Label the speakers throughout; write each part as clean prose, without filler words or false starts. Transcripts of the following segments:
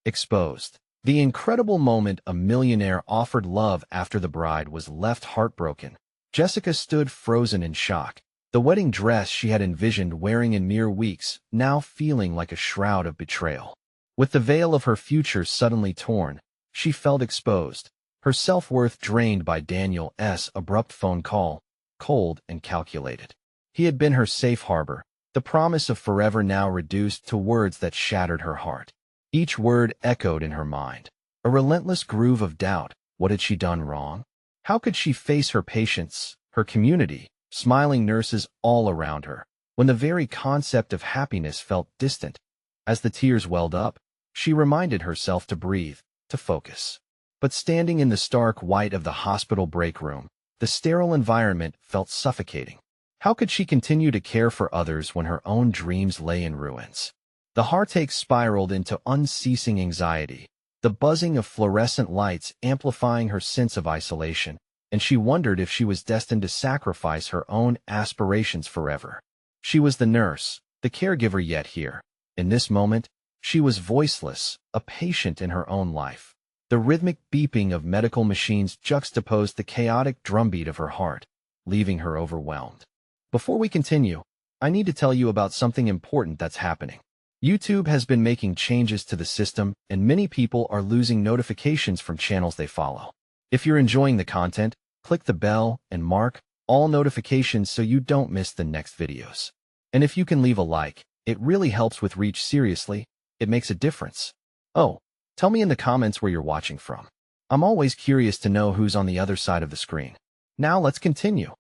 Speaker 1: Exposed. The incredible moment a millionaire offered love after the bride was left heartbroken. Jessica stood frozen in shock. The wedding dress she had envisioned wearing in mere weeks, now feeling like a shroud of betrayal. With the veil of her future suddenly torn, she felt exposed, her self-worth drained by Daniel's abrupt phone call, cold and calculated. He had been her safe harbor, the promise of forever now reduced to words that shattered her heart. Each word echoed in her mind. A relentless groove of doubt. What had she done wrong? How could she face her patients, her community, smiling nurses all around her, when the very concept of happiness felt distant? As the tears welled up, she reminded herself to breathe, to focus. But standing in the stark white of the hospital break room, the sterile environment felt suffocating. How could she continue to care for others when her own dreams lay in ruins? The heartache spiraled into unceasing anxiety, the buzzing of fluorescent lights amplifying her sense of isolation, and she wondered if she was destined to sacrifice her own aspirations forever. She was the nurse, the caregiver, yet here, in this moment, she was voiceless, a patient in her own life. The rhythmic beeping of medical machines juxtaposed the chaotic drumbeat of her heart, leaving her overwhelmed. Before we continue, I need to tell you about something important that's happening. YouTube has been making changes to the system, and many people are losing notifications from channels they follow. If you're enjoying the content, click the bell and mark all notifications so you don't miss the next videos. And if you can leave a like, it really helps with reach. Seriously, it makes a difference. Oh, tell me in the comments where you're watching from. I'm always curious to know who's on the other side of the screen. Now let's continue.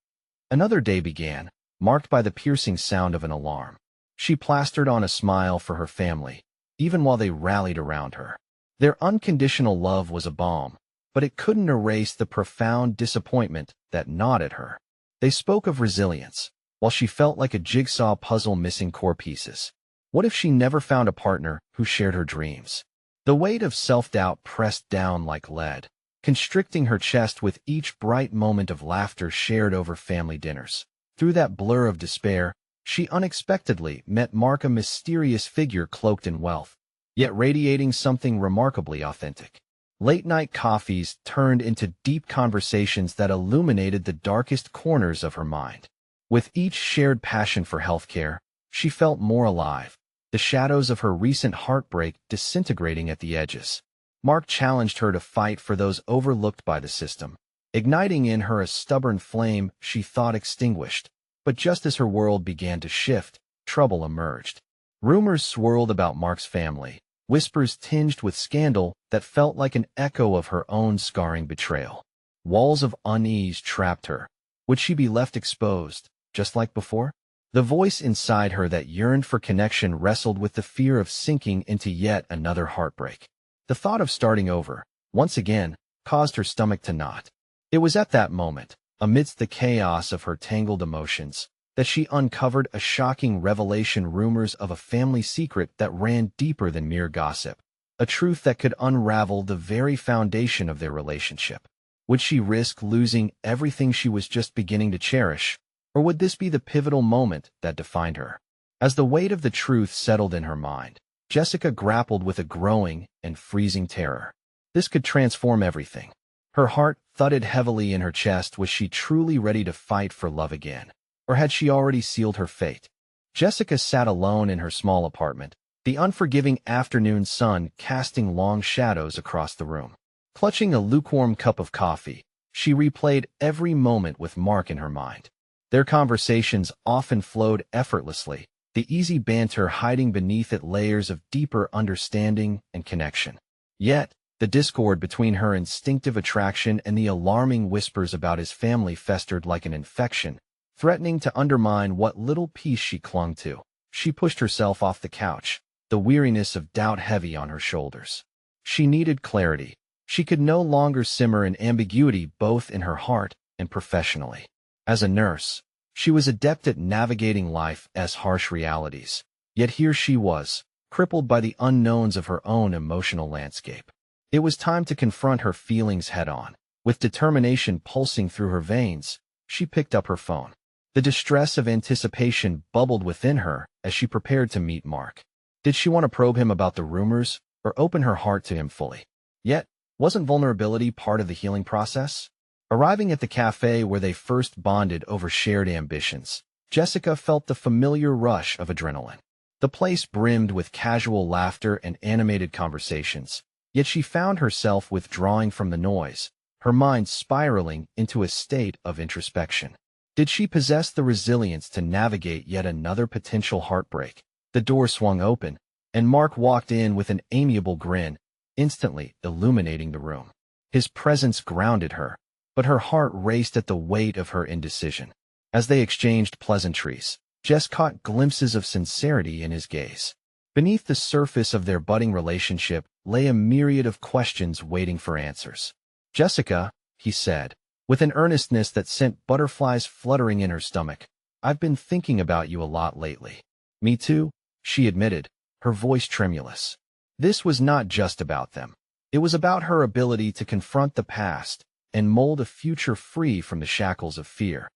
Speaker 1: Another day began, marked by the piercing sound of an alarm. She plastered on a smile for her family, even while they rallied around her. Their unconditional love was a balm, but it couldn't erase the profound disappointment that gnawed at her. They spoke of resilience, while she felt like a jigsaw puzzle missing core pieces. What if she never found a partner who shared her dreams? The weight of self-doubt pressed down like lead, constricting her chest with each bright moment of laughter shared over family dinners. Through that blur of despair, she unexpectedly met Mark, a mysterious figure cloaked in wealth, yet radiating something remarkably authentic. Late-night coffees turned into deep conversations that illuminated the darkest corners of her mind. With each shared passion for healthcare, she felt more alive, the shadows of her recent heartbreak disintegrating at the edges. Mark challenged her to fight for those overlooked by the system, igniting in her a stubborn flame she thought extinguished. But just as her world began to shift, trouble emerged. Rumors swirled about Mark's family, whispers tinged with scandal that felt like an echo of her own scarring betrayal. Walls of unease trapped her. Would she be left exposed, just like before? The voice inside her that yearned for connection wrestled with the fear of sinking into yet another heartbreak. The thought of starting over, once again, caused her stomach to knot. It was at that moment, amidst the chaos of her tangled emotions, that she uncovered a shocking revelation: rumors of a family secret that ran deeper than mere gossip, a truth that could unravel the very foundation of their relationship. Would she risk losing everything she was just beginning to cherish, or would this be the pivotal moment that defined her? As the weight of the truth settled in her mind, Jessica grappled with a growing and freezing terror. This could transform everything. Her heart thudded heavily in her chest. Was she truly ready to fight for love again? Or had she already sealed her fate? Jessica sat alone in her small apartment, the unforgiving afternoon sun casting long shadows across the room. Clutching a lukewarm cup of coffee, she replayed every moment with Mark in her mind. Their conversations often flowed effortlessly, the easy banter hiding beneath it layers of deeper understanding and connection. Yet, the discord between her instinctive attraction and the alarming whispers about his family festered like an infection, threatening to undermine what little peace she clung to. She pushed herself off the couch, the weariness of doubt heavy on her shoulders. She needed clarity. She could no longer simmer in ambiguity, both in her heart and professionally. As a nurse, she was adept at navigating life's harsh realities. Yet here she was, crippled by the unknowns of her own emotional landscape. It was time to confront her feelings head-on. With determination pulsing through her veins, she picked up her phone. The distress of anticipation bubbled within her as she prepared to meet Mark. Did she want to probe him about the rumors, or open her heart to him fully. Yet, wasn't vulnerability part of the healing process? Arriving at the cafe where they first bonded over shared ambitions, Jessica felt the familiar rush of adrenaline. The place brimmed with casual laughter and animated conversations, yet she found herself withdrawing from the noise, her mind spiraling into a state of introspection. Did she possess the resilience to navigate yet another potential heartbreak? The door swung open, and Mark walked in with an amiable grin, instantly illuminating the room. His presence grounded her, but her heart raced at the weight of her indecision. As they exchanged pleasantries, Jess caught glimpses of sincerity in his gaze. Beneath the surface of their budding relationship lay a myriad of questions waiting for answers. "Jessica," he said, with an earnestness that sent butterflies fluttering in her stomach, "I've been thinking about you a lot lately." "Me too," she admitted, her voice tremulous. This was not just about them. It was about her ability to confront the past and mold a future free from the shackles of fear.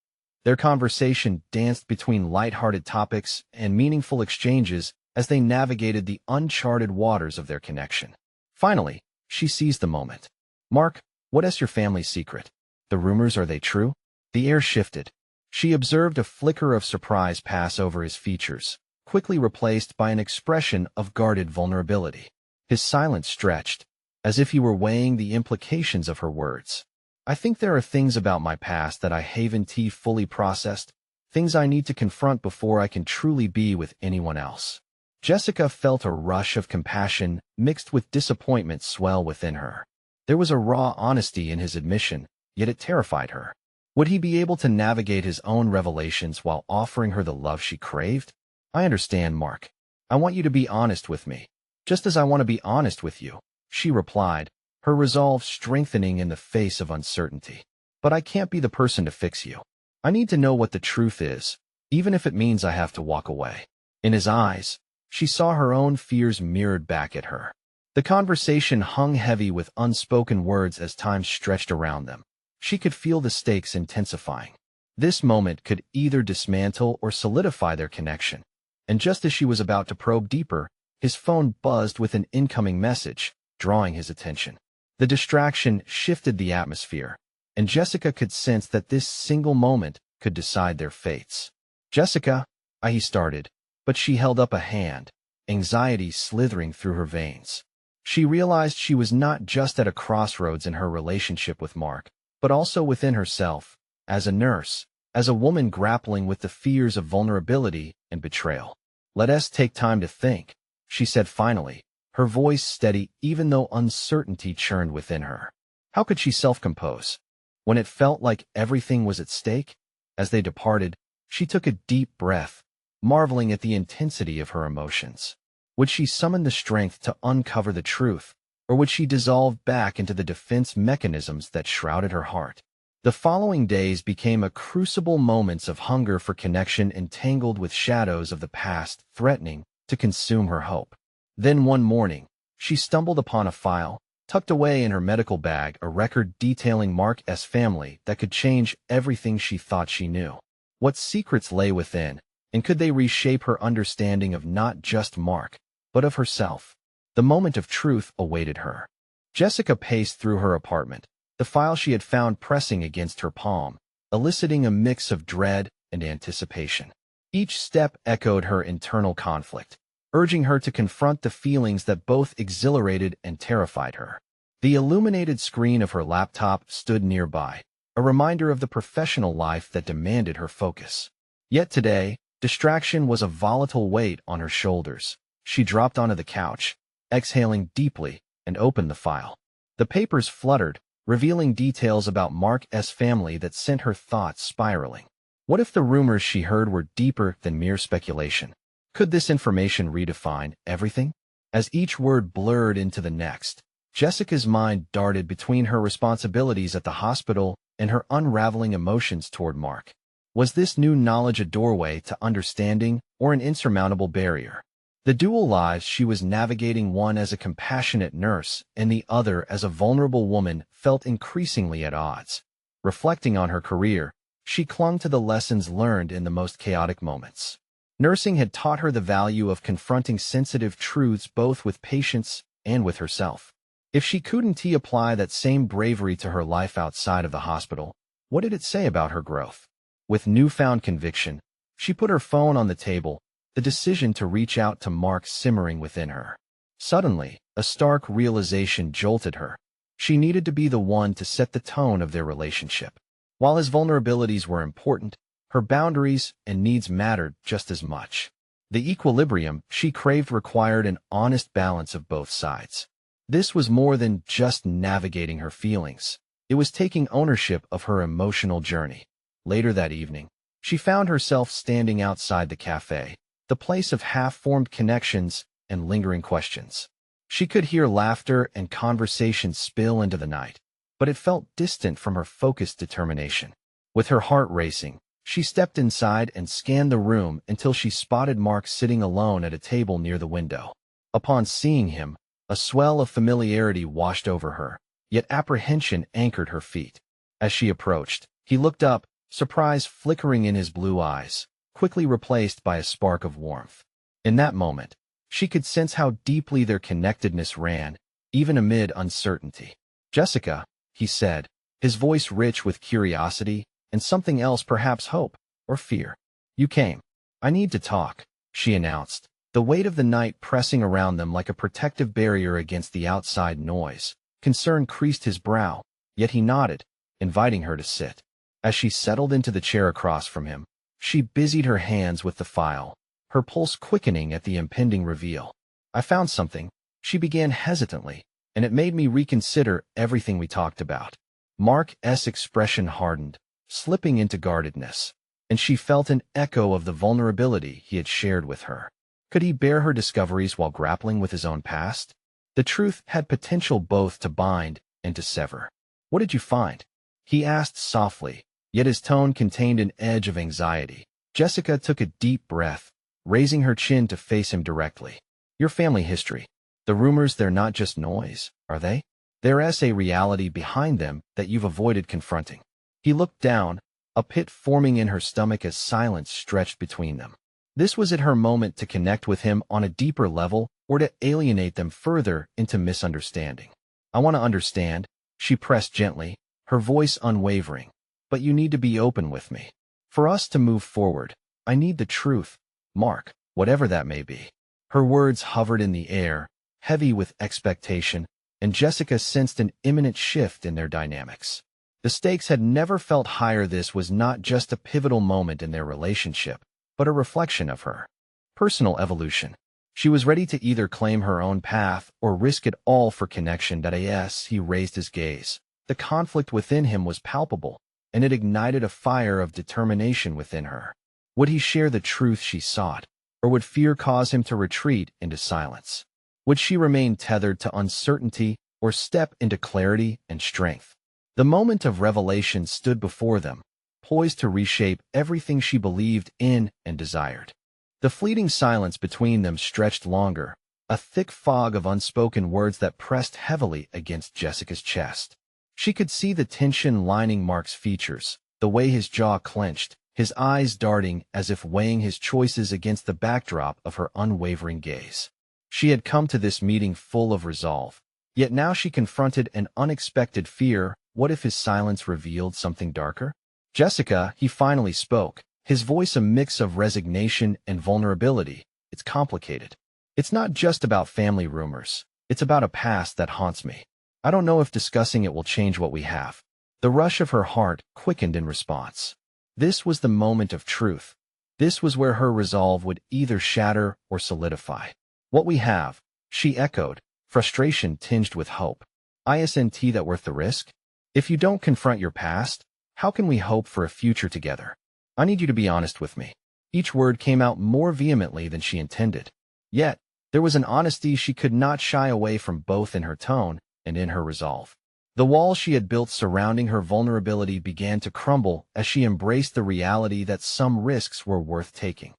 Speaker 1: Their conversation danced between light-hearted topics and meaningful exchanges as they navigated the uncharted waters of their connection. Finally, she seized the moment. "Mark, what is your family's secret? The rumors, are they true?" The air shifted. She observed a flicker of surprise pass over his features, quickly replaced by an expression of guarded vulnerability. His silence stretched, as if he were weighing the implications of her words. "I think there are things about my past that I haven't fully processed, things I need to confront before I can truly be with anyone else." Jessica felt a rush of compassion mixed with disappointment swell within her. There was a raw honesty in his admission, yet it terrified her. Would he be able to navigate his own revelations while offering her the love she craved? "I understand, Mark. I want you to be honest with me, just as I want to be honest with you," she replied, her resolve strengthening in the face of uncertainty. "But I can't be the person to fix you. I need to know what the truth is, even if it means I have to walk away." In his eyes, she saw her own fears mirrored back at her. The conversation hung heavy with unspoken words as time stretched around them. She could feel the stakes intensifying. This moment could either dismantle or solidify their connection. And just as she was about to probe deeper, his phone buzzed with an incoming message, drawing his attention. The distraction shifted the atmosphere, and Jessica could sense that this single moment could decide their fates. "Jessica," he started, but she held up a hand, anxiety slithering through her veins. She realized she was not just at a crossroads in her relationship with Mark, but also within herself, as a nurse, as a woman grappling with the fears of vulnerability and betrayal. "Let us take time to think," she said finally, her voice steady even though uncertainty churned within her. How could she self-compose when it felt like everything was at stake? As they departed, she took a deep breath, marveling at the intensity of her emotions. Would she summon the strength to uncover the truth, or would she dissolve back into the defense mechanisms that shrouded her heart? The following days became a crucible, moments of hunger for connection entangled with shadows of the past threatening to consume her hope. Then one morning, she stumbled upon a file, tucked away in her medical bag, a record detailing Mark's family that could change everything she thought she knew. What secrets lay within, and could they reshape her understanding of not just Mark, but of herself? The moment of truth awaited her. Jessica paced through her apartment, the file she had found pressing against her palm, eliciting a mix of dread and anticipation. Each step echoed her internal conflict, urging her to confront the feelings that both exhilarated and terrified her. The illuminated screen of her laptop stood nearby, a reminder of the professional life that demanded her focus. Yet today, distraction was a volatile weight on her shoulders. She dropped onto the couch, exhaling deeply, and opened the file. The papers fluttered, revealing details about Mark's family that sent her thoughts spiraling. What if the rumors she heard were deeper than mere speculation? Could this information redefine everything? As each word blurred into the next, Jessica's mind darted between her responsibilities at the hospital and her unraveling emotions toward Mark. Was this new knowledge a doorway to understanding or an insurmountable barrier? The dual lives she was navigating, one as a compassionate nurse and the other as a vulnerable woman, felt increasingly at odds. Reflecting on her career, she clung to the lessons learned in the most chaotic moments. Nursing had taught her the value of confronting sensitive truths both with patience and with herself. If she couldn't apply that same bravery to her life outside of the hospital, what did it say about her growth? With newfound conviction, she put her phone on the table, the decision to reach out to Mark simmering within her. Suddenly, a stark realization jolted her. She needed to be the one to set the tone of their relationship. While his vulnerabilities were important, her boundaries and needs mattered just as much. The equilibrium she craved required an honest balance of both sides. This was more than just navigating her feelings. It was taking ownership of her emotional journey. Later that evening, she found herself standing outside the cafe, the place of half-formed connections and lingering questions. She could hear laughter and conversation spill into the night, but it felt distant from her focused determination. With her heart racing, she stepped inside and scanned the room until she spotted Mark sitting alone at a table near the window. Upon seeing him, a swell of familiarity washed over her, yet apprehension anchored her feet. As she approached, he looked up, surprise flickering in his blue eyes, quickly replaced by a spark of warmth. In that moment, she could sense how deeply their connectedness ran, even amid uncertainty. "Jessica," he said, his voice rich with curiosity and something else, perhaps hope or fear. "You came. I need to talk," she announced, the weight of the night pressing around them like a protective barrier against the outside noise. Concern creased his brow, yet he nodded, inviting her to sit. As she settled into the chair across from him, she busied her hands with the file, her pulse quickening at the impending reveal. "I found something," she began hesitantly, "and it made me reconsider everything we talked about." Mark's expression hardened, slipping into guardedness, and she felt an echo of the vulnerability he had shared with her. Could he bear her discoveries while grappling with his own past? The truth had potential both to bind and to sever. "What did you find?" he asked softly, yet his tone contained an edge of anxiety. Jessica took a deep breath, raising her chin to face him directly. "Your family history. The rumors, they're not just noise, are they? There's a reality behind them that you've avoided confronting." He looked down, a pit forming in her stomach as silence stretched between them. This was her moment to connect with him on a deeper level or to alienate them further into misunderstanding. "I want to understand," she pressed gently, her voice unwavering. "But you need to be open with me. For us to move forward, I need the truth, Mark, whatever that may be." Her words hovered in the air, heavy with expectation, and Jessica sensed an imminent shift in their dynamics. The stakes had never felt higher. This was not just a pivotal moment in their relationship, but a reflection of her personal evolution. She was ready to either claim her own path or risk it all for connection. He raised his gaze. The conflict within him was palpable, and it ignited a fire of determination within her. Would he share the truth she sought, or would fear cause him to retreat into silence? Would she remain tethered to uncertainty or step into clarity and strength? The moment of revelation stood before them, poised to reshape everything she believed in and desired. The fleeting silence between them stretched longer, a thick fog of unspoken words that pressed heavily against Jessica's chest. She could see the tension lining Mark's features, the way his jaw clenched, his eyes darting as if weighing his choices against the backdrop of her unwavering gaze. She had come to this meeting full of resolve, yet now she confronted an unexpected fear. What if his silence revealed something darker? "Jessica," he finally spoke, his voice a mix of resignation and vulnerability. "It's complicated. It's not just about family rumors. It's about a past that haunts me. I don't know if discussing it will change what we have." The rush of her heart quickened in response. This was the moment of truth. This was where her resolve would either shatter or solidify. "What we have," she echoed, frustration tinged with hope. "Isn't that worth the risk? If you don't confront your past, how can we hope for a future together? I need you to be honest with me." Each word came out more vehemently than she intended. Yet, there was an honesty she could not shy away from, both in her tone and in her resolve. The wall she had built surrounding her vulnerability began to crumble as she embraced the reality that some risks were worth taking.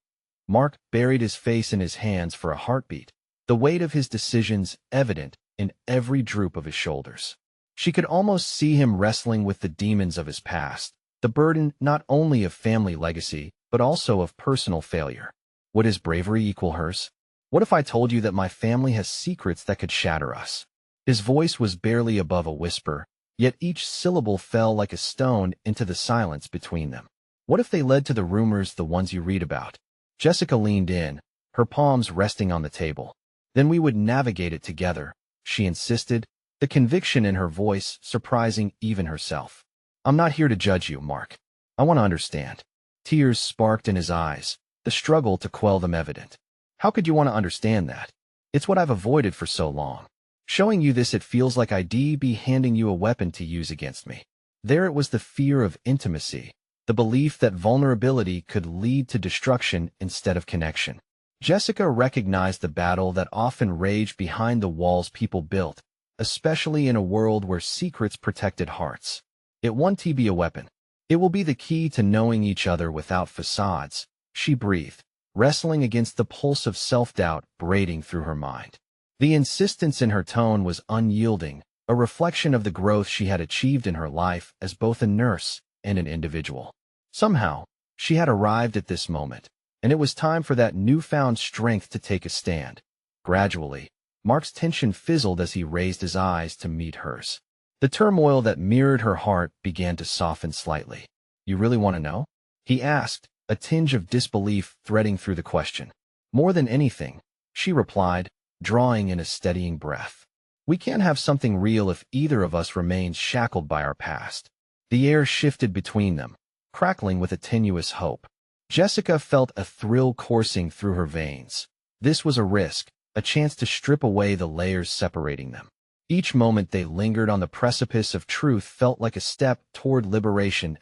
Speaker 1: Mark buried his face in his hands for a heartbeat, the weight of his decisions evident in every droop of his shoulders. She could almost see him wrestling with the demons of his past, the burden not only of family legacy, but also of personal failure. Would his bravery equal hers? What if I told you that my family has secrets that could shatter us? His voice was barely above a whisper, yet each syllable fell like a stone into the silence between them. What if they led to the rumors, the ones you read about? Jessica leaned in, her palms resting on the table. Then we would navigate it together, she insisted, the conviction in her voice surprising even herself. I'm not here to judge you, Mark. I want to understand. Tears sparked in his eyes, the struggle to quell them evident. How could you want to understand that? It's what I've avoided for so long. Showing you this, it feels like I'd be handing you a weapon to use against me. There it was, the fear of intimacy, the belief that vulnerability could lead to destruction instead of connection. Jessica recognized the battle that often raged behind the walls people built, especially in a world where secrets protected hearts. It won't be a weapon. It will be the key to knowing each other without facades, she breathed, wrestling against the pulse of self-doubt braiding through her mind. The insistence in her tone was unyielding, a reflection of the growth she had achieved in her life as both a nurse and an individual. Somehow, she had arrived at this moment, and it was time for that newfound strength to take a stand. Gradually, Mark's tension fizzled as he raised his eyes to meet hers. The turmoil that mirrored her heart began to soften slightly. You really want to know? He asked, a tinge of disbelief threading through the question. More than anything, she replied, drawing in a steadying breath. We can't have something real if either of us remains shackled by our past. The air shifted between them, crackling with a tenuous hope. Jessica felt a thrill coursing through her veins. This was a risk, a chance to strip away the layers separating them. Each moment they lingered on the precipice of truth felt like a step toward liberation.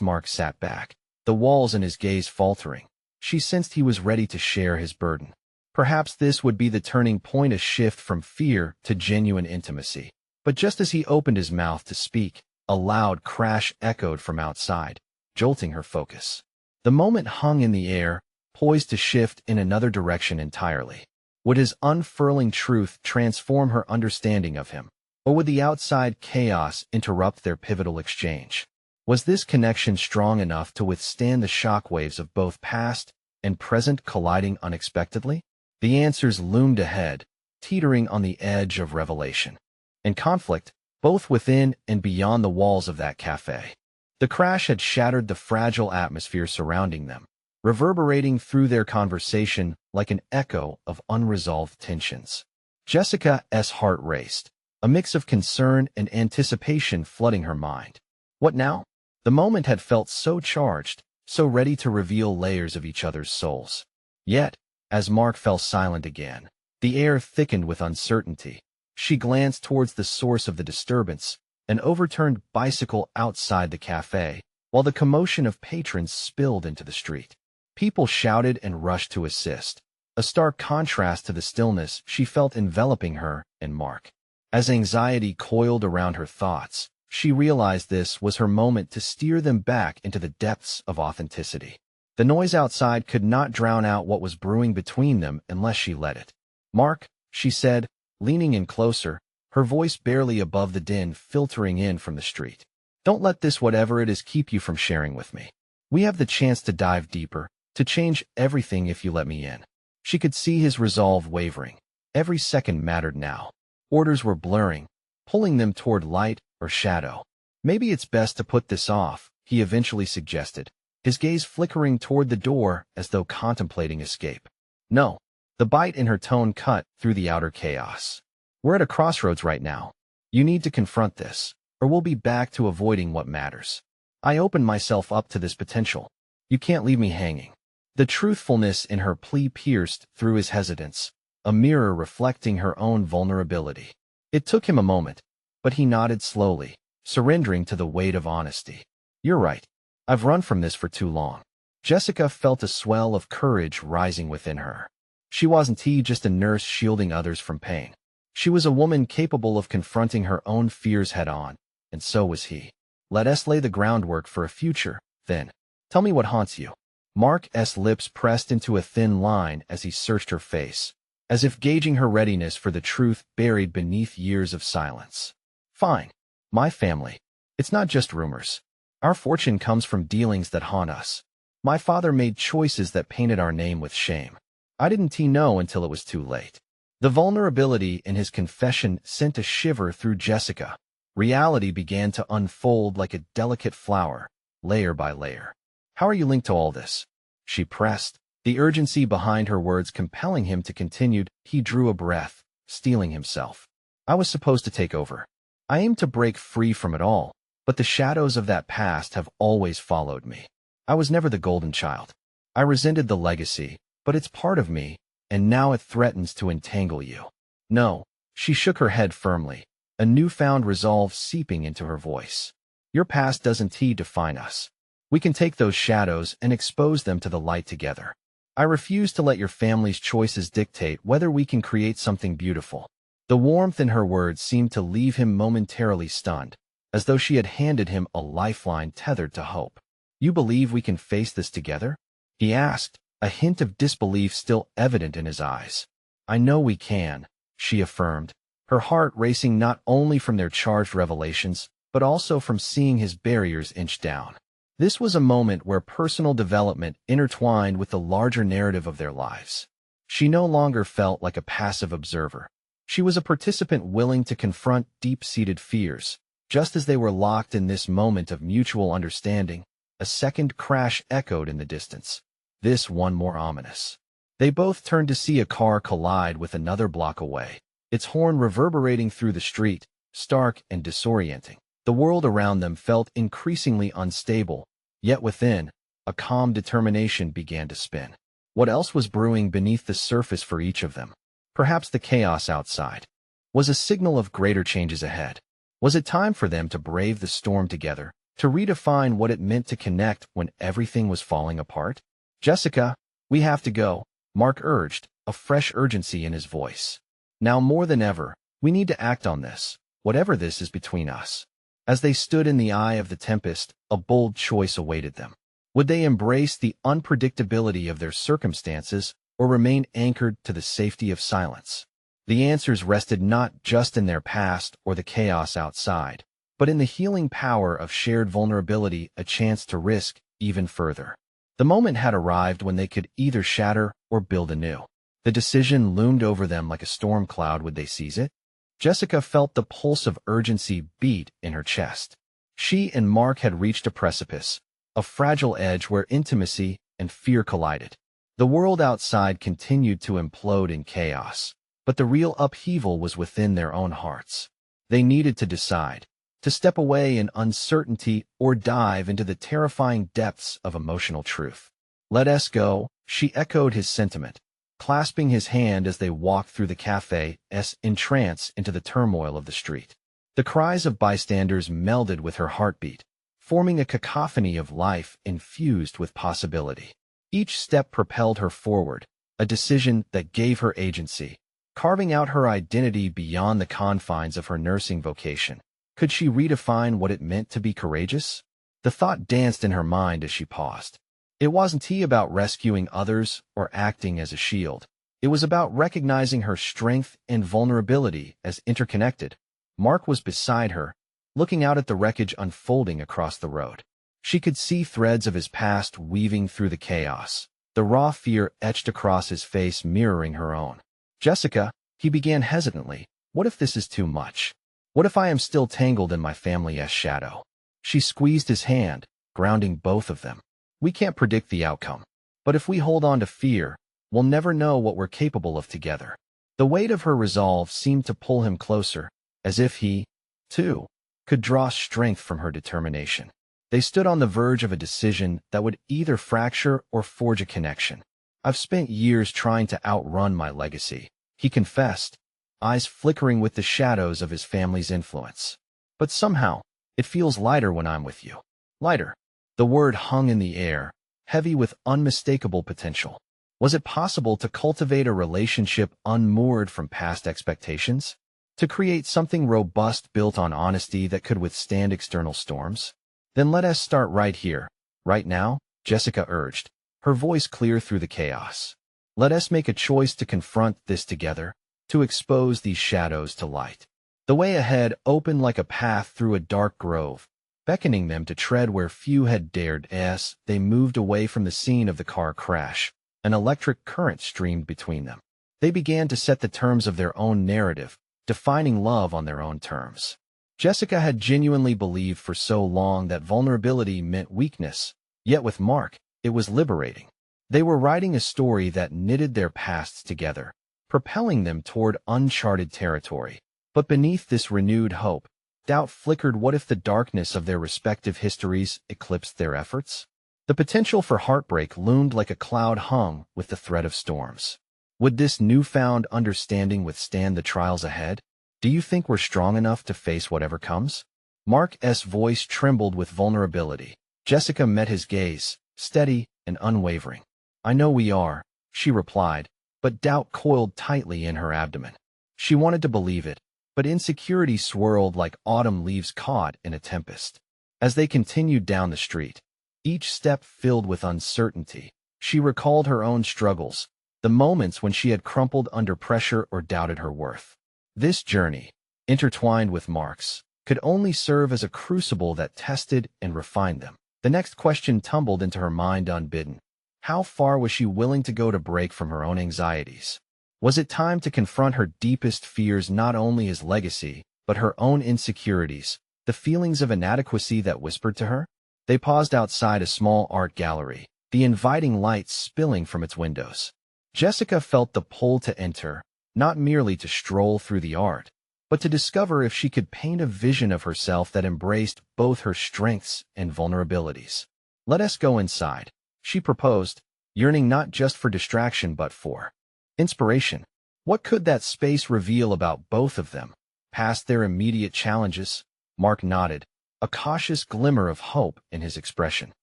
Speaker 1: Mark sat back, the walls in his gaze faltering. She sensed he was ready to share his burden. Perhaps this would be the turning point, a shift from fear to genuine intimacy. But just as he opened his mouth to speak, a loud crash echoed from outside, jolting her focus. The moment hung in the air, poised to shift in another direction entirely. Would his unfurling truth transform her understanding of him, or would the outside chaos interrupt their pivotal exchange? Was this connection strong enough to withstand the shockwaves of both past and present colliding unexpectedly? The answers loomed ahead, teetering on the edge of revelation. And conflict, both within and beyond the walls of that cafe. The crash had shattered the fragile atmosphere surrounding them, reverberating through their conversation like an echo of unresolved tensions. Jessica's heart raced, a mix of concern and anticipation flooding her mind. What now? The moment had felt so charged, so ready to reveal layers of each other's souls. Yet, as Mark fell silent again, the air thickened with uncertainty. She glanced towards the source of the disturbance, an overturned bicycle outside the cafe, while the commotion of patrons spilled into the street. People shouted and rushed to assist, a stark contrast to the stillness she felt enveloping her and Mark. As anxiety coiled around her thoughts, she realized this was her moment to steer them back into the depths of authenticity. The noise outside could not drown out what was brewing between them unless she let it. Mark, she said, leaning in closer, her voice barely above the din filtering in from the street. Don't let this whatever it is keep you from sharing with me. We have the chance to dive deeper, to change everything if you let me in. She could see his resolve wavering. Every second mattered now. Orders were blurring, pulling them toward light or shadow. Maybe it's best to put this off, he eventually suggested, his gaze flickering toward the door as though contemplating escape. No. The bite in her tone cut through the outer chaos. We're at a crossroads right now. You need to confront this, or we'll be back to avoiding what matters. I opened myself up to this potential. You can't leave me hanging. The truthfulness in her plea pierced through his hesitance, a mirror reflecting her own vulnerability. It took him a moment, but he nodded slowly, surrendering to the weight of honesty. You're right. I've run from this for too long. Jessica felt a swell of courage rising within her. She wasn't just a nurse shielding others from pain. She was a woman capable of confronting her own fears head-on, and so was he. Let us lay the groundwork for a future, then. Tell me what haunts you. Mark's lips pressed into a thin line as he searched her face, as if gauging her readiness for the truth buried beneath years of silence. Fine. My family. It's not just rumors. Our fortune comes from dealings that haunt us. My father made choices that painted our name with shame. I didn't know until it was too late. The vulnerability in his confession sent a shiver through Jessica. Reality began to unfold like a delicate flower, layer by layer. How are you linked to all this? She pressed, the urgency behind her words compelling him to continue. He drew a breath, steeling himself. I was supposed to take over. I aimed to break free from it all, but the shadows of that past have always followed me. I was never the golden child. I resented the legacy, but it's part of me, and now it threatens to entangle you. No, she shook her head firmly, a newfound resolve seeping into her voice. Your past doesn't define us. We can take those shadows and expose them to the light together. I refuse to let your family's choices dictate whether we can create something beautiful. The warmth in her words seemed to leave him momentarily stunned, as though she had handed him a lifeline tethered to hope. You believe we can face this together? He asked, a hint of disbelief still evident in his eyes. I know we can, she affirmed, her heart racing not only from their charged revelations, but also from seeing his barriers inch down. This was a moment where personal development intertwined with the larger narrative of their lives. She no longer felt like a passive observer. She was a participant willing to confront deep-seated fears. Just as they were locked in this moment of mutual understanding, a second crash echoed in the distance, this one more ominous. They both turned to see a car collide with another block away, its horn reverberating through the street, stark and disorienting. The world around them felt increasingly unstable, yet within, a calm determination began to spin. What else was brewing beneath the surface for each of them? Perhaps the chaos outside was a signal of greater changes ahead. Was it time for them to brave the storm together, to redefine what it meant to connect when everything was falling apart? Jessica, we have to go, Mark urged, a fresh urgency in his voice. Now more than ever, we need to act on this, whatever this is between us. As they stood in the eye of the tempest, a bold choice awaited them. Would they embrace the unpredictability of their circumstances or remain anchored to the safety of silence? The answers rested not just in their past or the chaos outside, but in the healing power of shared vulnerability, a chance to risk even further. The moment had arrived when they could either shatter or build anew. The decision loomed over them like a storm cloud. Would they seize it? Jessica felt the pulse of urgency beat in her chest. She and Mark had reached a precipice, a fragile edge where intimacy and fear collided. The world outside continued to implode in chaos, but the real upheaval was within their own hearts. They needed to decide, to step away in uncertainty or dive into the terrifying depths of emotional truth. Let us go, she echoed his sentiment, clasping his hand as they walked through the cafe's entrance into the turmoil of the street. The cries of bystanders melded with her heartbeat, forming a cacophony of life infused with possibility. Each step propelled her forward, a decision that gave her agency, carving out her identity beyond the confines of her nursing vocation. Could she redefine what it meant to be courageous? The thought danced in her mind as she paused. It wasn't about rescuing others or acting as a shield. It was about recognizing her strength and vulnerability as interconnected. Mark was beside her, looking out at the wreckage unfolding across the road. She could see threads of his past weaving through the chaos, the raw fear etched across his face mirroring her own. Jessica, he began hesitantly, what if this is too much? What if I am still tangled in my family's shadow? She squeezed his hand, grounding both of them. We can't predict the outcome, but if we hold on to fear, we'll never know what we're capable of together. The weight of her resolve seemed to pull him closer, as if he, too, could draw strength from her determination. They stood on the verge of a decision that would either fracture or forge a connection. I've spent years trying to outrun my legacy, he confessed, eyes flickering with the shadows of his family's influence. But somehow, it feels lighter when I'm with you. Lighter. The word hung in the air, heavy with unmistakable potential. Was it possible to cultivate a relationship unmoored from past expectations? To create something robust built on honesty that could withstand external storms? Then let us start right here, right now, Jessica urged, her voice clear through the chaos. Let us make a choice to confront this together, to expose these shadows to light. The way ahead opened like a path through a dark grove, beckoning them to tread where few had dared as they moved away from the scene of the car crash. An electric current streamed between them. They began to set the terms of their own narrative, defining love on their own terms. Jessica had genuinely believed for so long that vulnerability meant weakness, yet with Mark, it was liberating. They were writing a story that knitted their pasts together, propelling them toward uncharted territory. But beneath this renewed hope, doubt flickered. What if the darkness of their respective histories eclipsed their efforts? The potential for heartbreak loomed like a cloud hung with the threat of storms. Would this newfound understanding withstand the trials ahead? Do you think we're strong enough to face whatever comes? Mark's voice trembled with vulnerability. Jessica met his gaze, steady and unwavering. I know we are, she replied, but doubt coiled tightly in her abdomen. She wanted to believe it, but insecurity swirled like autumn leaves caught in a tempest. As they continued down the street, each step filled with uncertainty, she recalled her own struggles, the moments when she had crumpled under pressure or doubted her worth. This journey, intertwined with Mark's, could only serve as a crucible that tested and refined them. The next question tumbled into her mind unbidden. How far was she willing to go to break from her own anxieties? Was it time to confront her deepest fears, not only his legacy, but her own insecurities, the feelings of inadequacy that whispered to her? They paused outside a small art gallery, the inviting light spilling from its windows. Jessica felt the pull to enter, not merely to stroll through the art, but to discover if she could paint a vision of herself that embraced both her strengths and vulnerabilities. Let us go inside, she proposed, yearning not just for distraction but for inspiration. What could that space reveal about both of them? Past their immediate challenges, Mark nodded, a cautious glimmer of hope in his expression.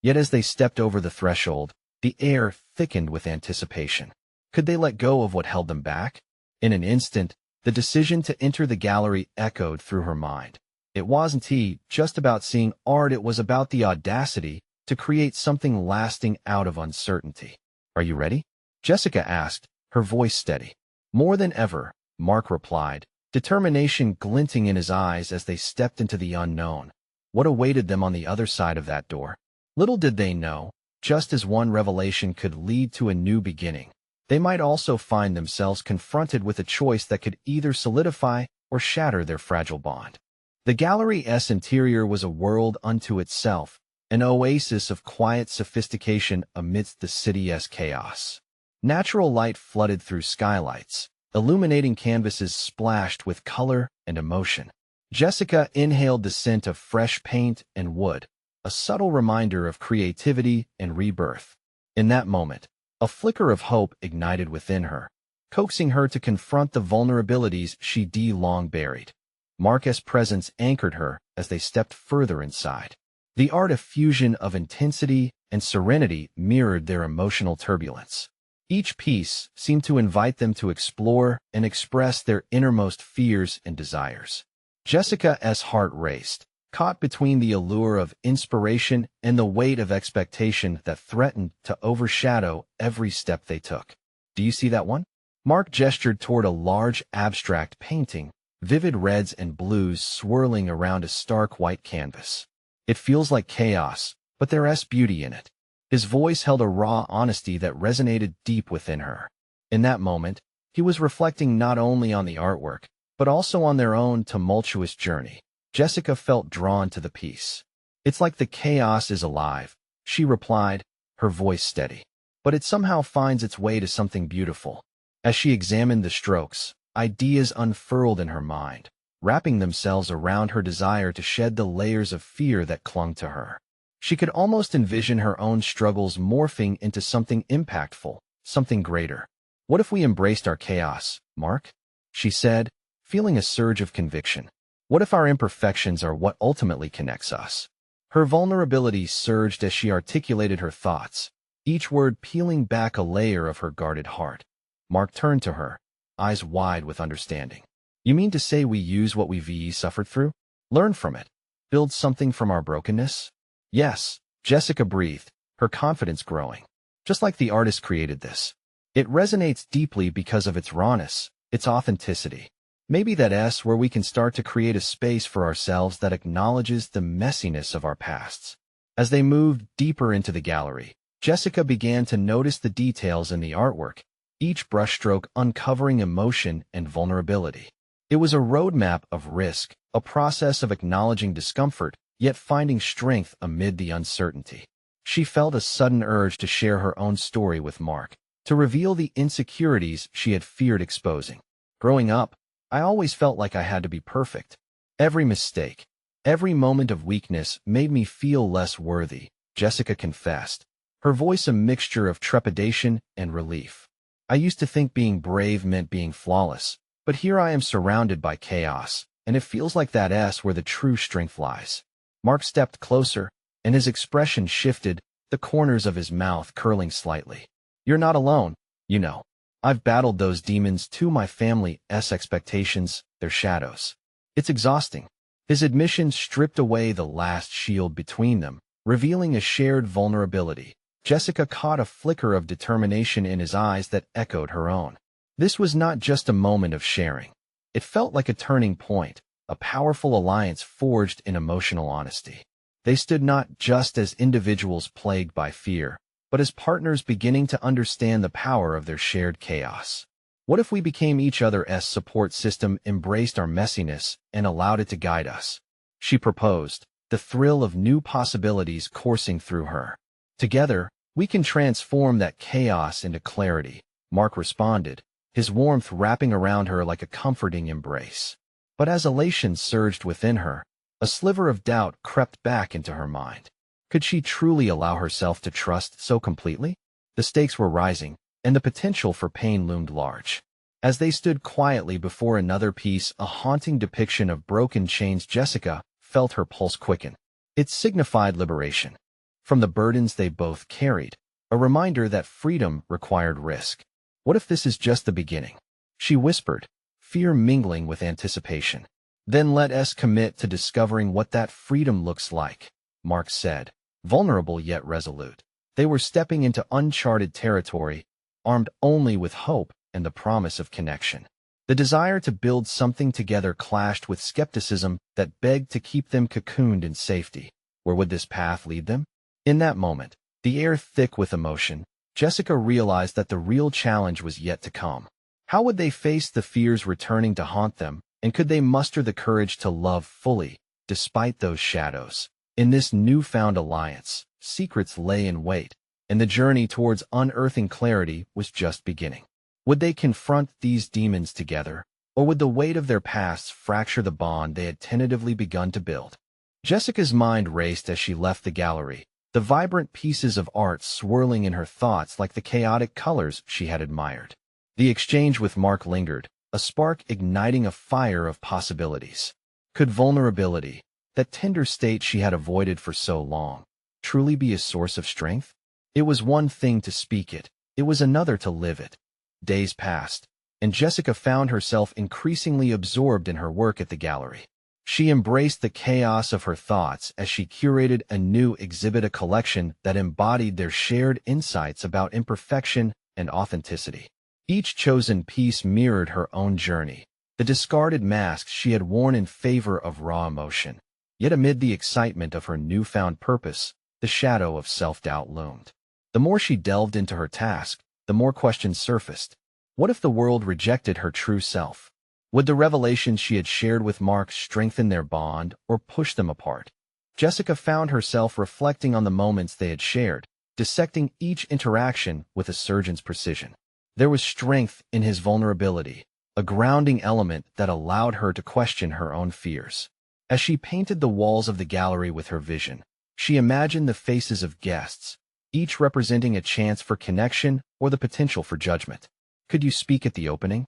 Speaker 1: Yet as they stepped over the threshold, the air thickened with anticipation. Could they let go of what held them back? In an instant, the decision to enter the gallery echoed through her mind. It wasn't just about seeing art, it was about the audacity to create something lasting out of uncertainty. Are you ready? Jessica asked, her voice steady. More than ever, Mark replied, determination glinting in his eyes as they stepped into the unknown. What awaited them on the other side of that door? Little did they know, just as one revelation could lead to a new beginning, they might also find themselves confronted with a choice that could either solidify or shatter their fragile bond. The gallery's interior was a world unto itself, an oasis of quiet sophistication amidst the city's chaos. Natural light flooded through skylights, illuminating canvases splashed with color and emotion. Jessica inhaled the scent of fresh paint and wood, a subtle reminder of creativity and rebirth. In that moment, a flicker of hope ignited within her, coaxing her to confront the vulnerabilities she'd long buried. Mark's presence anchored her as they stepped further inside. The art fusion of intensity and serenity mirrored their emotional turbulence. Each piece seemed to invite them to explore and express their innermost fears and desires. Jessica's heart raced, caught between the allure of inspiration and the weight of expectation that threatened to overshadow every step they took. Do you see that one? Mark gestured toward a large abstract painting, vivid reds and blues swirling around a stark white canvas. It feels like chaos, but there's beauty in it. His voice held a raw honesty that resonated deep within her. In that moment, he was reflecting not only on the artwork, but also on their own tumultuous journey. Jessica felt drawn to the piece. It's like the chaos is alive, she replied, her voice steady. But it somehow finds its way to something beautiful. As she examined the strokes, ideas unfurled in her mind, wrapping themselves around her desire to shed the layers of fear that clung to her. She could almost envision her own struggles morphing into something impactful, something greater. What if we embraced our chaos, Mark? She said, feeling a surge of conviction. What if our imperfections are what ultimately connects us? Her vulnerability surged as she articulated her thoughts, each word peeling back a layer of her guarded heart. Mark turned to her, eyes wide with understanding. You mean to say we use what we've suffered through? Learn from it? Build something from our brokenness? Yes, Jessica breathed, her confidence growing. Just like the artist created this. It resonates deeply because of its rawness, its authenticity. Maybe that's where we can start to create a space for ourselves that acknowledges the messiness of our pasts. As they moved deeper into the gallery, Jessica began to notice the details in the artwork, each brushstroke uncovering emotion and vulnerability. It was a roadmap of risk, a process of acknowledging discomfort, yet finding strength amid the uncertainty. She felt a sudden urge to share her own story with Mark, to reveal the insecurities she had feared exposing. Growing up, I always felt like I had to be perfect. Every mistake, every moment of weakness made me feel less worthy, Jessica confessed, her voice a mixture of trepidation and relief. I used to think being brave meant being flawless, but here I am surrounded by chaos, and it feels like that's where the true strength lies. Mark stepped closer, and his expression shifted, the corners of his mouth curling slightly. You're not alone, you know. I've battled those demons too, my family's expectations, their shadows. It's exhausting. His admission stripped away the last shield between them, revealing a shared vulnerability. Jessica caught a flicker of determination in his eyes that echoed her own. This was not just a moment of sharing. It felt like a turning point, a powerful alliance forged in emotional honesty. They stood not just as individuals plagued by fear, but as partners beginning to understand the power of their shared chaos. What if we became each other's support system, embraced our messiness, and allowed it to guide us? She proposed, the thrill of new possibilities coursing through her. Together, we can transform that chaos into clarity, Mark responded, his warmth wrapping around her like a comforting embrace. But as elation surged within her, a sliver of doubt crept back into her mind. Could she truly allow herself to trust so completely? The stakes were rising, and the potential for pain loomed large. As they stood quietly before another piece, a haunting depiction of broken chains, Jessica felt her pulse quicken. It signified liberation from the burdens they both carried, a reminder that freedom required risk. What if this is just the beginning? She whispered, fear mingling with anticipation. Then let us commit to discovering what that freedom looks like, Mark said, vulnerable yet resolute. They were stepping into uncharted territory, armed only with hope and the promise of connection. The desire to build something together clashed with skepticism that begged to keep them cocooned in safety. Where would this path lead them? In that moment, the air thick with emotion, Jessica realized that the real challenge was yet to come. How would they face the fears returning to haunt them, and could they muster the courage to love fully, despite those shadows? In this newfound alliance, secrets lay in wait, and the journey towards unearthing clarity was just beginning. Would they confront these demons together, or would the weight of their pasts fracture the bond they had tentatively begun to build? Jessica's mind raced as she left the gallery, the vibrant pieces of art swirling in her thoughts like the chaotic colors she had admired. The exchange with Mark lingered, a spark igniting a fire of possibilities. Could vulnerability, that tender state she had avoided for so long, truly be a source of strength? It was one thing to speak it, it was another to live it. Days passed, and Jessica found herself increasingly absorbed in her work at the gallery. She embraced the chaos of her thoughts as she curated a new exhibit, a collection that embodied their shared insights about imperfection and authenticity. Each chosen piece mirrored her own journey, the discarded masks she had worn in favor of raw emotion. Yet amid the excitement of her newfound purpose, the shadow of self-doubt loomed. The more she delved into her task, the more questions surfaced. What if the world rejected her true self? Would the revelations she had shared with Mark strengthen their bond or push them apart? Jessica found herself reflecting on the moments they had shared, dissecting each interaction with a surgeon's precision. There was strength in his vulnerability, a grounding element that allowed her to question her own fears. As she painted the walls of the gallery with her vision, she imagined the faces of guests, each representing a chance for connection or the potential for judgment. Could you speak at the opening?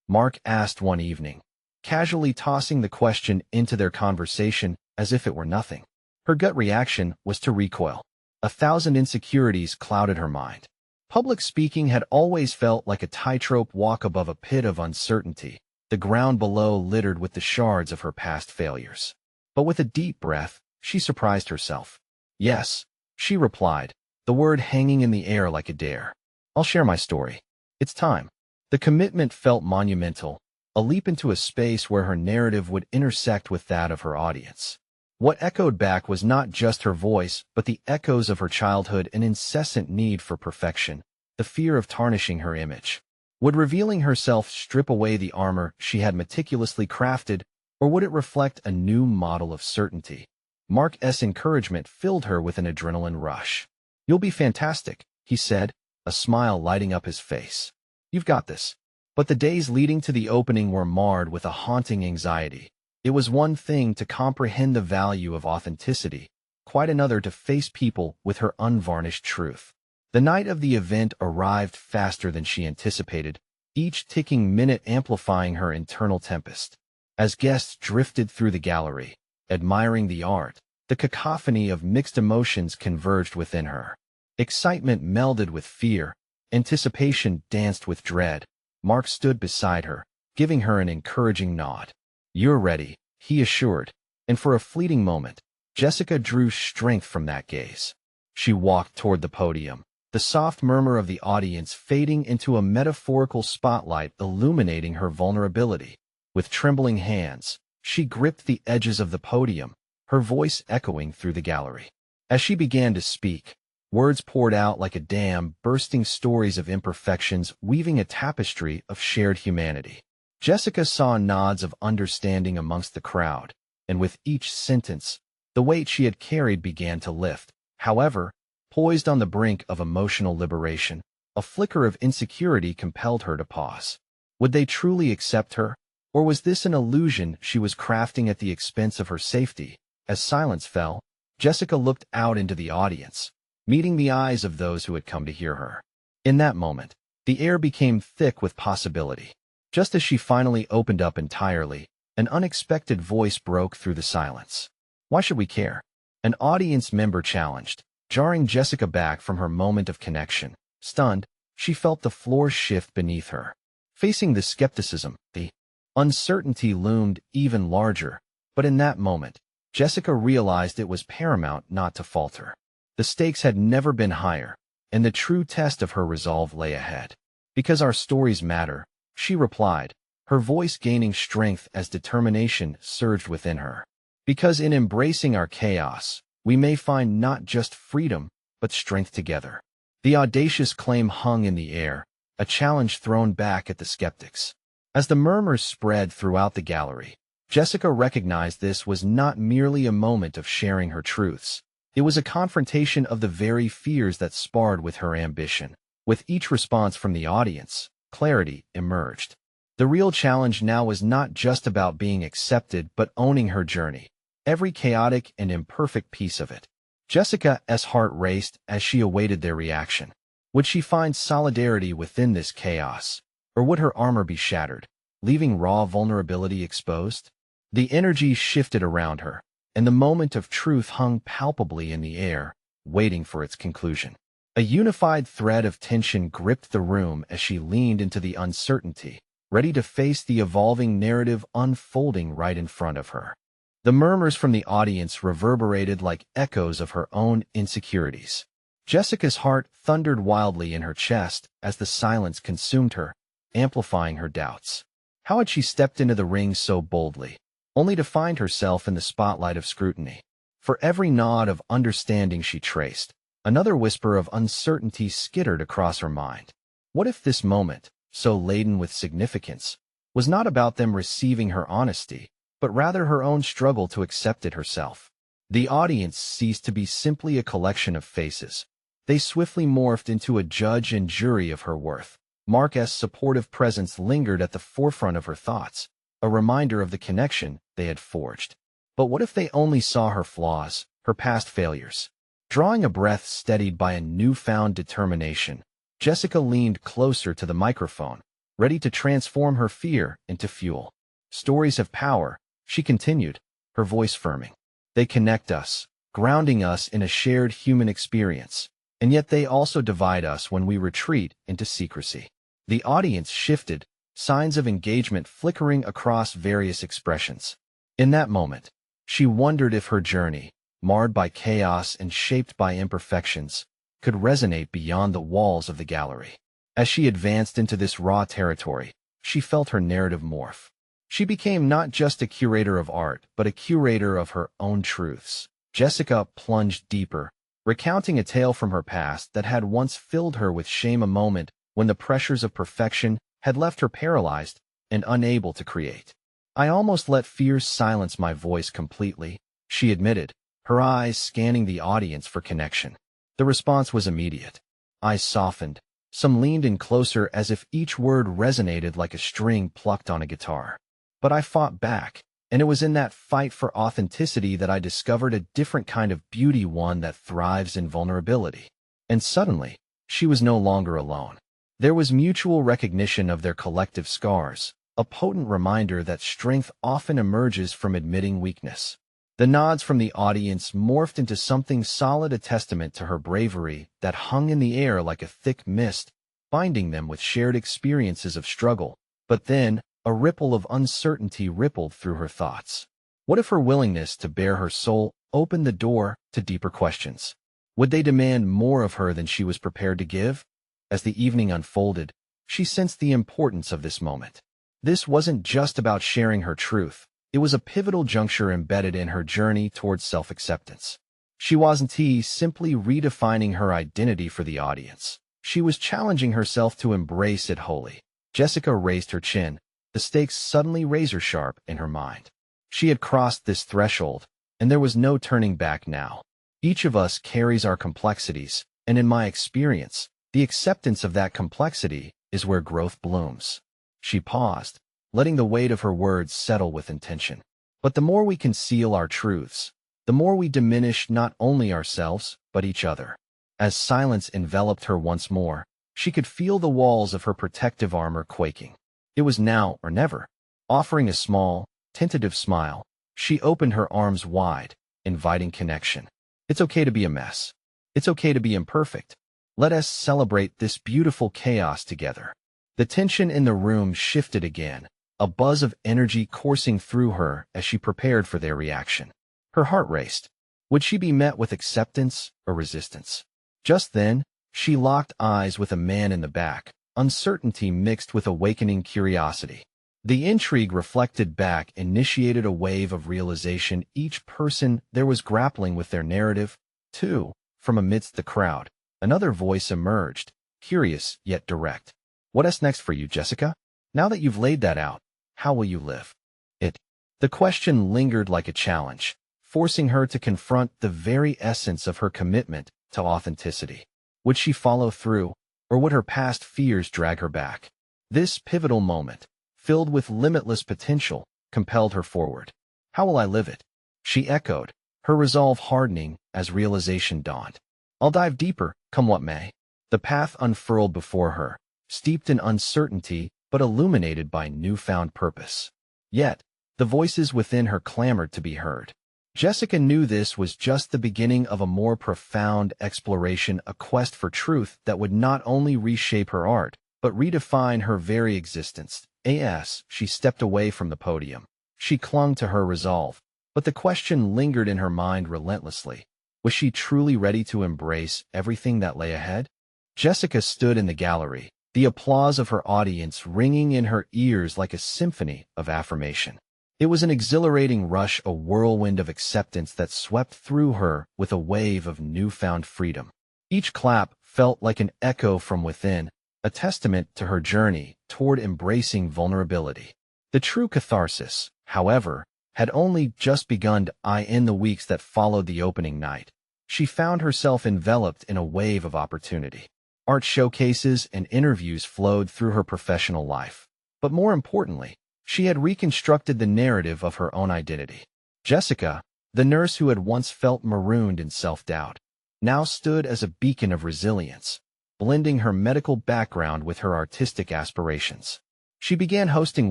Speaker 1: Mark asked one evening, casually tossing the question into their conversation as if it were nothing. Her gut reaction was to recoil. 1,000 insecurities clouded her mind. Public speaking had always felt like a tightrope walk above a pit of uncertainty, the ground below littered with the shards of her past failures. But with a deep breath, she surprised herself. Yes, she replied, the word hanging in the air like a dare. I'll share my story. It's time. The commitment felt monumental, a leap into a space where her narrative would intersect with that of her audience. What echoed back was not just her voice, but the echoes of her childhood, an incessant need for perfection, the fear of tarnishing her image. Would revealing herself strip away the armor she had meticulously crafted, or would it reflect a new model of certainty? Mark's encouragement filled her with an adrenaline rush. "You'll be fantastic," he said, a smile lighting up his face. "You've got this." But the days leading to the opening were marred with a haunting anxiety. It was one thing to comprehend the value of authenticity, quite another to face people with her unvarnished truth. The night of the event arrived faster than she anticipated, each ticking minute amplifying her internal tempest. As guests drifted through the gallery, admiring the art, the cacophony of mixed emotions converged within her. Excitement melded with fear, anticipation danced with dread. Mark stood beside her, giving her an encouraging nod. "You're ready," he assured, and for a fleeting moment, Jessica drew strength from that gaze. She walked toward the podium, the soft murmur of the audience fading into a metaphorical spotlight illuminating her vulnerability. With trembling hands, she gripped the edges of the podium, her voice echoing through the gallery. As she began to speak, words poured out like a dam, bursting stories of imperfections, weaving a tapestry of shared humanity. Jessica saw nods of understanding amongst the crowd, and with each sentence, the weight she had carried began to lift. However, poised on the brink of emotional liberation, a flicker of insecurity compelled her to pause. Would they truly accept her, or was this an illusion she was crafting at the expense of her safety? As silence fell, Jessica looked out into the audience, meeting the eyes of those who had come to hear her. In that moment, the air became thick with possibility. Just as she finally opened up entirely, an unexpected voice broke through the silence. "Why should we care?" An audience member challenged, jarring Jessica back from her moment of connection. Stunned, she felt the floor shift beneath her. Facing the skepticism, the uncertainty loomed even larger, but in that moment, Jessica realized it was paramount not to falter. The stakes had never been higher, and the true test of her resolve lay ahead. "Because our stories matter," she replied, her voice gaining strength as determination surged within her. "Because in embracing our chaos, we may find not just freedom, but strength together." The audacious claim hung in the air, a challenge thrown back at the skeptics. As the murmurs spread throughout the gallery, Jessica recognized this was not merely a moment of sharing her truths. It was a confrontation of the very fears that sparred with her ambition. With each response from the audience, clarity emerged. The real challenge now was not just about being accepted but owning her journey, every chaotic and imperfect piece of it. Jessica's heart raced as she awaited their reaction. Would she find solidarity within this chaos, or would her armor be shattered, leaving raw vulnerability exposed? The energy shifted around her, and the moment of truth hung palpably in the air, waiting for its conclusion. A unified thread of tension gripped the room as she leaned into the uncertainty, ready to face the evolving narrative unfolding right in front of her. The murmurs from the audience reverberated like echoes of her own insecurities. Jessica's heart thundered wildly in her chest as the silence consumed her, amplifying her doubts. How had she stepped into the ring so boldly, only to find herself in the spotlight of scrutiny? For every nod of understanding she traced, another whisper of uncertainty skittered across her mind. What if this moment, so laden with significance, was not about them receiving her honesty, but rather her own struggle to accept it herself? The audience ceased to be simply a collection of faces. They swiftly morphed into a judge and jury of her worth. Mark's supportive presence lingered at the forefront of her thoughts, a reminder of the connection they had forged. But what if they only saw her flaws, her past failures? Drawing a breath steadied by a newfound determination, Jessica leaned closer to the microphone, ready to transform her fear into fuel. "Stories have power," she continued, her voice firming. "They connect us, grounding us in a shared human experience, and yet they also divide us when we retreat into secrecy." The audience shifted, signs of engagement flickering across various expressions. In that moment, she wondered if her journey, marred by chaos and shaped by imperfections, could resonate beyond the walls of the gallery. As she advanced into this raw territory, she felt her narrative morph. She became not just a curator of art, but a curator of her own truths. Jessica plunged deeper, recounting a tale from her past that had once filled her with shame, a moment when the pressures of perfection had left her paralyzed and unable to create. "I almost let fears silence my voice completely," she admitted, her eyes scanning the audience for connection. The response was immediate. Eyes softened. Some leaned in closer as if each word resonated like a string plucked on a guitar. But I fought back, and it was in that fight for authenticity that I discovered a different kind of beauty, one that thrives in vulnerability. And suddenly, she was no longer alone. There was mutual recognition of their collective scars, a potent reminder that strength often emerges from admitting weakness. The nods from the audience morphed into something solid, a testament to her bravery that hung in the air like a thick mist, binding them with shared experiences of struggle. But then, a ripple of uncertainty rippled through her thoughts. What if her willingness to bare her soul opened the door to deeper questions? Would they demand more of her than she was prepared to give? As the evening unfolded, she sensed the importance of this moment. This wasn't just about sharing her truth. It was a pivotal juncture embedded in her journey towards self-acceptance. She wasn't simply redefining her identity for the audience. She was challenging herself to embrace it wholly. Jessica raised her chin, the stakes suddenly razor-sharp in her mind. She had crossed this threshold, and there was no turning back now. Each of us carries our complexities, and in my experience, the acceptance of that complexity is where growth blooms. She paused, letting the weight of her words settle with intention. But the more we conceal our truths, the more we diminish not only ourselves, but each other. As silence enveloped her once more, she could feel the walls of her protective armor quaking. It was now or never. Offering a small, tentative smile, she opened her arms wide, inviting connection. It's okay to be a mess. It's okay to be imperfect. Let us celebrate this beautiful chaos together. The tension in the room shifted again, a buzz of energy coursing through her as she prepared for their reaction. Her heart raced. Would she be met with acceptance or resistance? Just then, she locked eyes with a man in the back, uncertainty mixed with awakening curiosity. The intrigue reflected back initiated a wave of realization. Each person there was grappling with their narrative, too. From amidst the crowd, another voice emerged, curious yet direct. "What's next for you, Jessica? Now that you've laid that out, how will you live it?" The question lingered like a challenge, forcing her to confront the very essence of her commitment to authenticity. Would she follow through, or would her past fears drag her back? This pivotal moment, filled with limitless potential, compelled her forward. "How will I live it?" she echoed, her resolve hardening as realization dawned. "I'll dive deeper, come what may." The path unfurled before her, steeped in uncertainty but illuminated by newfound purpose. Yet, the voices within her clamored to be heard. Jessica knew this was just the beginning of a more profound exploration, a quest for truth that would not only reshape her art, but redefine her very existence. As she stepped away from the podium, she clung to her resolve, but the question lingered in her mind relentlessly. Was she truly ready to embrace everything that lay ahead? Jessica stood in the gallery, the applause of her audience ringing in her ears like a symphony of affirmation. It was an exhilarating rush, a whirlwind of acceptance that swept through her with a wave of newfound freedom. Each clap felt like an echo from within, a testament to her journey toward embracing vulnerability. The true catharsis, however, had only just begun. In the weeks that followed the opening night, she found herself enveloped in a wave of opportunity. Art showcases and interviews flowed through her professional life. But more importantly, she had reconstructed the narrative of her own identity. Jessica, the nurse who had once felt marooned in self-doubt, now stood as a beacon of resilience, blending her medical background with her artistic aspirations. She began hosting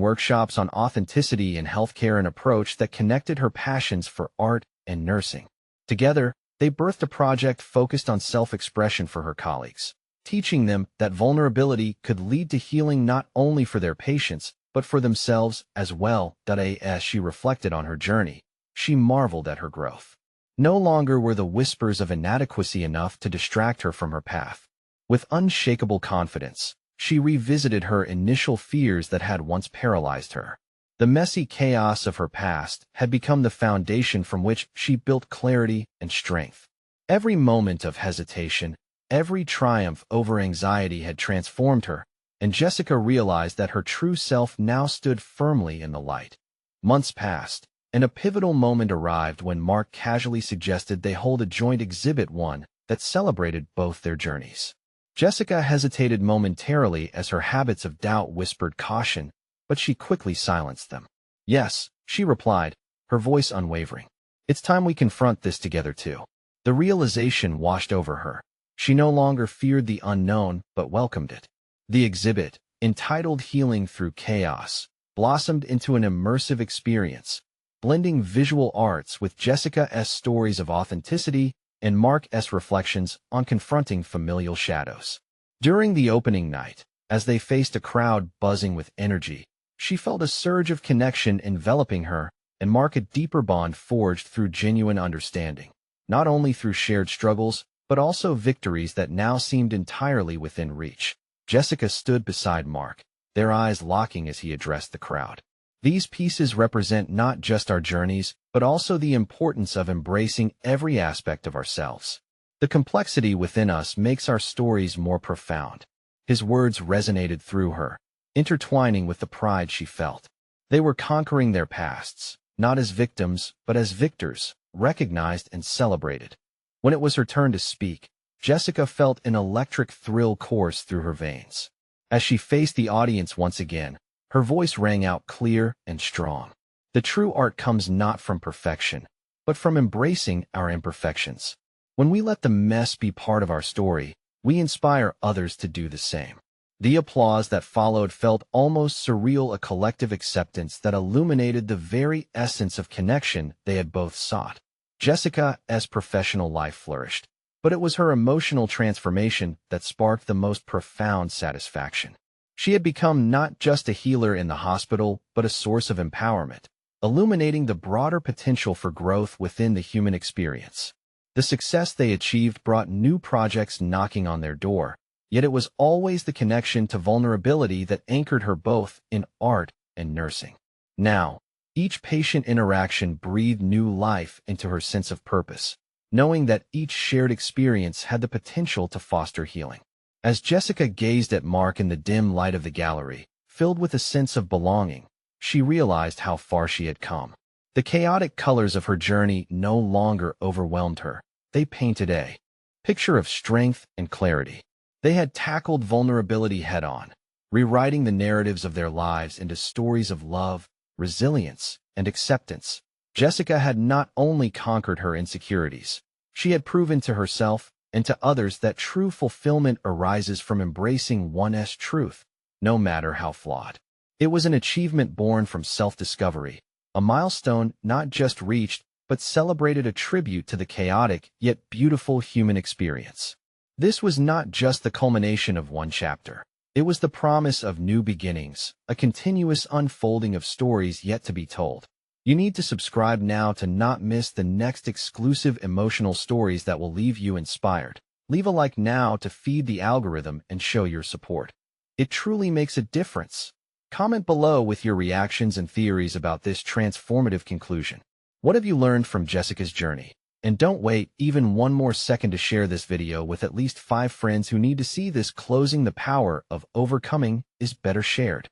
Speaker 1: workshops on authenticity in healthcare, an approach that connected her passions for art and nursing. Together, they birthed a project focused on self-expression for her colleagues, teaching them that vulnerability could lead to healing not only for their patients, but for themselves as well. As she reflected on her journey, she marveled at her growth. No longer were the whispers of inadequacy enough to distract her from her path. With unshakable confidence, she revisited her initial fears that had once paralyzed her. The messy chaos of her past had become the foundation from which she built clarity and strength. Every moment of hesitation, every triumph over anxiety had transformed her, and Jessica realized that her true self now stood firmly in the light. Months passed, and a pivotal moment arrived when Mark casually suggested they hold a joint exhibit, one that celebrated both their journeys. Jessica hesitated momentarily as her habits of doubt whispered caution, but she quickly silenced them. "Yes," she replied, her voice unwavering. "It's time we confront this together too." The realization washed over her. She no longer feared the unknown, but welcomed it. The exhibit, entitled Healing Through Chaos, blossomed into an immersive experience, blending visual arts with Jessica's stories of authenticity and Mark's reflections on confronting familial shadows. During the opening night, as they faced a crowd buzzing with energy, she felt a surge of connection enveloping her, and Mark a deeper bond forged through genuine understanding, not only through shared struggles, but also victories that now seemed entirely within reach. Jessica stood beside Mark, their eyes locking as he addressed the crowd. "These pieces represent not just our journeys, but also the importance of embracing every aspect of ourselves. The complexity within us makes our stories more profound." His words resonated through her, intertwining with the pride she felt. They were conquering their pasts, not as victims, but as victors, recognized and celebrated. When it was her turn to speak, Jessica felt an electric thrill course through her veins. As she faced the audience once again, her voice rang out clear and strong. "The true art comes not from perfection, but from embracing our imperfections. When we let the mess be part of our story, we inspire others to do the same." The applause that followed felt almost surreal, a collective acceptance that illuminated the very essence of connection they had both sought. Jessica's professional life flourished, but it was her emotional transformation that sparked the most profound satisfaction. She had become not just a healer in the hospital, but a source of empowerment, illuminating the broader potential for growth within the human experience. The success they achieved brought new projects knocking on their door, yet it was always the connection to vulnerability that anchored her both in art and nursing. Now, each patient interaction breathed new life into her sense of purpose, knowing that each shared experience had the potential to foster healing. As Jessica gazed at Mark in the dim light of the gallery, filled with a sense of belonging, she realized how far she had come. The chaotic colors of her journey no longer overwhelmed her. They painted a picture of strength and clarity. They had tackled vulnerability head-on, rewriting the narratives of their lives into stories of love, resilience, and acceptance. Jessica had not only conquered her insecurities, she had proven to herself and to others that true fulfillment arises from embracing one's truth, no matter how flawed. It was an achievement born from self-discovery, a milestone not just reached, but celebrated, a tribute to the chaotic yet beautiful human experience. This was not just the culmination of one chapter. It was the promise of new beginnings, a continuous unfolding of stories yet to be told. You need to subscribe now to not miss the next exclusive emotional stories that will leave you inspired. Leave a like now to feed the algorithm and show your support. It truly makes a difference. Comment below with your reactions and theories about this transformative conclusion. What have you learned from Jessica's journey? And don't wait even one more second to share this video with at least 5 friends who need to see this. Closing, the power of overcoming is better shared.